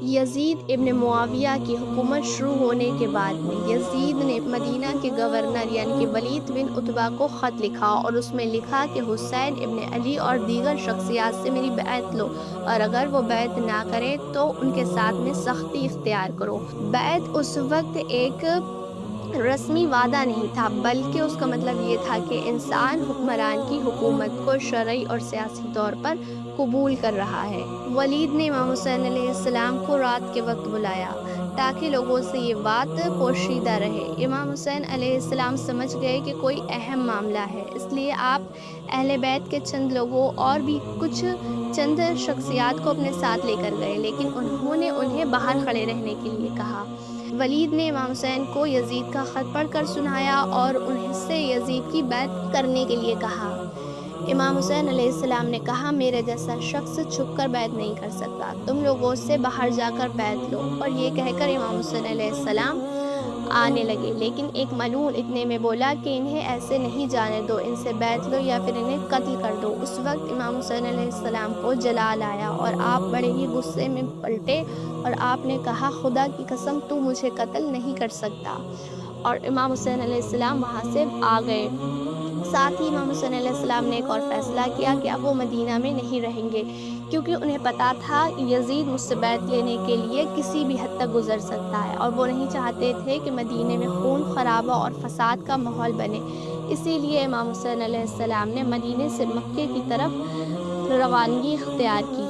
یزید ابن معاویہ کی حکومت شروع ہونے کے بعد میں یزید نے مدینہ کے گورنر یعنی کہ ولید بن عتبہ کو خط لکھا اور اس میں لکھا کہ حسین ابن علی اور دیگر شخصیات سے میری بیعت لو، اور اگر وہ بیعت نہ کرے تو ان کے ساتھ میں سختی اختیار کرو۔ بیعت اس وقت ایک رسمی وعدہ نہیں تھا، بلکہ اس کا مطلب یہ تھا کہ انسان حکمران کی حکومت کو شرعی اور سیاسی طور پر قبول کر رہا ہے۔ ولید نے امام حسین علیہ السلام کو رات کے وقت بلایا تاکہ لوگوں سے یہ بات پوشیدہ رہے۔ امام حسین علیہ السلام سمجھ گئے کہ کوئی اہم معاملہ ہے، اس لیے آپ اہل بیت کے چند لوگوں اور بھی چند شخصیات کو اپنے ساتھ لے کر گئے، لیکن انہوں نے انہیں باہر کھڑے رہنے کے لیے کہا۔ ولید نے امام حسین کو یزید کا خط پڑھ کر سنایا اور انہیں سے یزید کی بیعت کرنے کے لیے کہا۔ امام حسین علیہ السلام نے کہا، میرے جیسا شخص چھپ کر بیعت نہیں کر سکتا، تم لوگوں سے باہر جا کر بیعت لو۔ اور یہ کہہ کر امام حسین علیہ السلام آنے لگے، لیکن ایک ملعون اتنے میں بولا کہ انہیں ایسے نہیں جانے دو، ان سے بیعت لو یا پھر انہیں قتل کر دو۔ اس وقت امام حسین علیہ السلام کو جلال آیا اور آپ بڑے ہی غصے میں پلٹے اور آپ نے کہا، خدا کی قسم تو مجھے قتل نہیں کر سکتا، اور امام حسین علیہ السلام وہاں سے آ گئے۔ ساتھ ہی امام حسین علیہ السلام نے ایک اور فیصلہ کیا کہ اب وہ مدینہ میں نہیں رہیں گے، کیونکہ انہیں پتا تھا یزید مجھ سے بیعت لینے کے لیے کسی بھی حد تک گزر سکتا ہے، اور وہ نہیں چاہتے تھے کہ مدینہ میں خون خرابہ اور فساد کا ماحول بنے۔ اسی لیے امام حسین علیہ السلام نے مدینہ سے مکے کی طرف روانگی اختیار کی۔